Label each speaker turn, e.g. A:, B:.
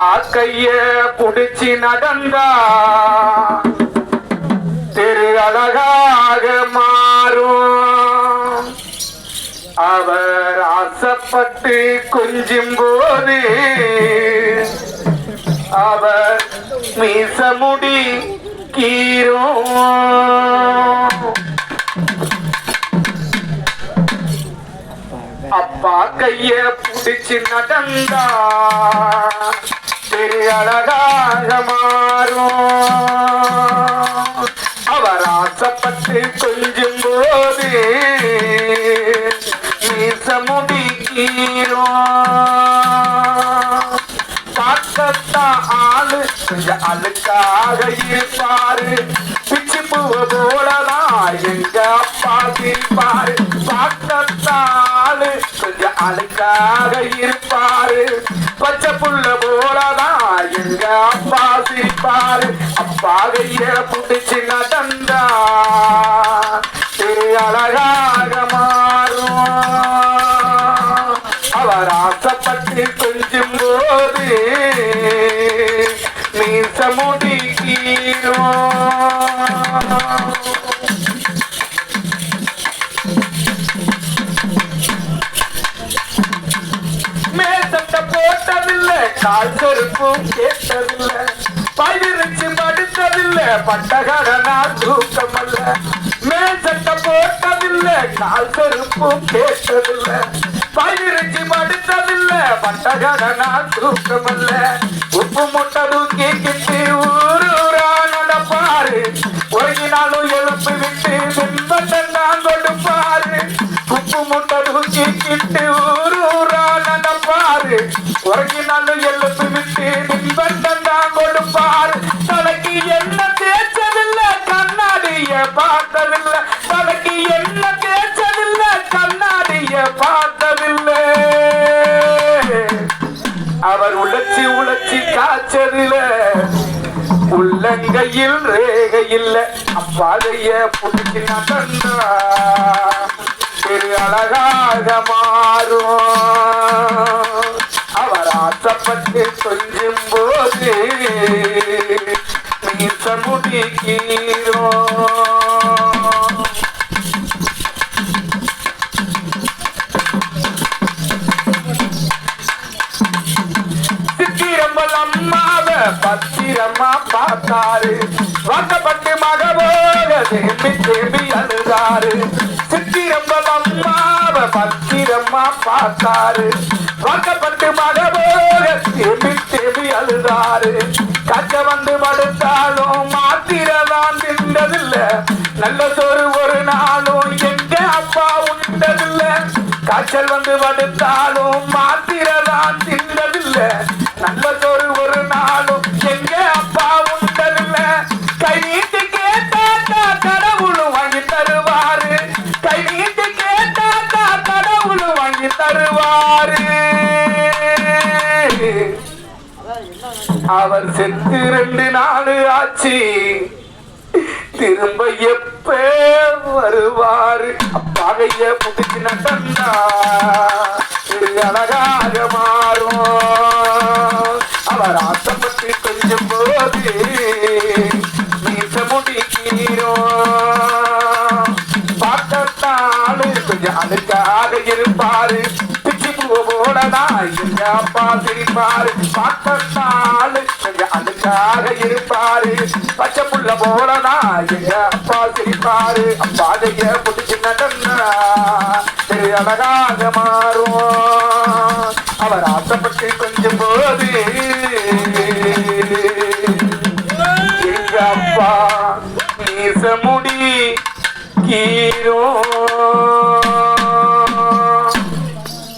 A: கைய புடிச்சு நடந்தா திரு அழகாக மாறும். அவர் ஆசைப்பட்டு கொஞ்சும் போது அவர் மீசமுடி கீரும். அப்பா கைய புடிச்சு நடந்தா திரு அழகாக மாறும். அவர் ஆசைப்பட்டு கொஞ்சும் போது மீசமுடி கீரும். பார்க்கத்தா ஆளு கொஞ்சம் அழுக்காக இருப்பாரு. பிச்சு பூவ போலதான் எங்க அப்பா சிரிப்பாரு. பார்க்கத்தாளு கொஞ்சம் அழுக்காக இருப்பாரு. பச்சை புள்ள போலதான் எங்க அப்பா சிரிப்பாரு. அப்பா கைய புடிச்சு நடந்தா திரு அழகாக மாறும். அவர் ஆசைப்பட்டு கொஞ்சும் போது மீசமுடி கீரும். மேசட்ட போட்டதில்லை, கால் செருப்பும் கேட்டதில்லை, பயிரிச்சு மடித்ததில்லை, பட்டகடனா தூக்கமல்ல. மேசட்ட போட்டதில்லை, கால் செருப்பும் கேட்டதில்லை, பயிரிச்சு மடித்ததில்லை, பட்டகடனா தூக்கமல்ல. உப்பு முட்டை தூக்கிக்கிட்டு ஊரூரா நடப்பாரு. ஒருங்கினாலும் எழுப்பி விட்டு பின்பற்றந்தான் கொடுப்பாரு. உப்பு முட்டை தூக்கிக்கிட்டு ஊரூரா நடப்பாரு. ஒருங்கினாலும் எழுப்பி விட்டு பின்பற்றந்தான் கொடுப்பாரு. தலைக்கு என்ன தேய்ச்சதில்லை, கண்ணாடிய பார்த்ததில்லை. தலைக்கு என்ன தேய்ச்சதில்லை, கண்ணாடிய பார்த்ததில்லை. அவர் உழைச்சி உழைச்சி காய்ச்சதில்ல, உள்ளங்கையில் ரேகை இல்ல. அப்பாதைய புடிச்சு நடந்தா திரு அழகாக மாறும். அவர் ஆசைப்பட்டு கொஞ்சும் போது மீசமுடி கீரும். பத்திரமா பார்த்தாரு. வாக்கப்பட்டு மகபோக தேம்பி தேம்பி அழுதாரு. சித்திரம்பல் அம்மாவ பத்திரமா பார்த்தாரு. வாக்கப்பட்டு மகபோக தேம்பி தேம்பி அழுதாரு. கச்ச வந்து படுத்தாலும் மாத்திரதான் தின்றதில்லை. நல்ல சோறு ஒரு நாளும் எங்க அப்பா உண்டதில்லை. காய்ச்சல் வந்து படுத்தாலும் மாத்திரதான் தின்றதில்லை. நல்ல சோறு ஒரு நாளும் எங்க அப்பா உண்டதில்லை. கை நீட்டி கேட்டாக்கா கடவுளும் வாங்கி தருவாரு. கை நீட்டி கேட்டாக்கா கடவுளும் வாங்கி தருவாரு. அவர் செத்து 2 நாள் ஆச்சு, திரும்ப எப்ப வருவாரு. அப்பாகைய புடிச்சு நடந்தா திரு அழகாக மாறும். அவர் ஆசைப்பட்டு கொஞ்சம் போது மீசமுடி கீரும். பார்க்கத்தாளு கொஞ்சம் அழுக்காக இருப்பாரு. பிச்சு பூவ போலதான் எங்க அப்பா சிரிப்பாரு. பார்க்கத்தாளு கொஞ்சம் அழுக்காக இருப்பாரு. பச்சை புள்ள போலதான் எங்க அப்பா சிரிப்பாரு. அப்பாதைய புடிச்சு நடந்தா திரு அழகாக மாறும். அவர் ஆசைப்பட்டு கொஞ்சம் போது எங்க அப்பா மீசமுடி கீரும்.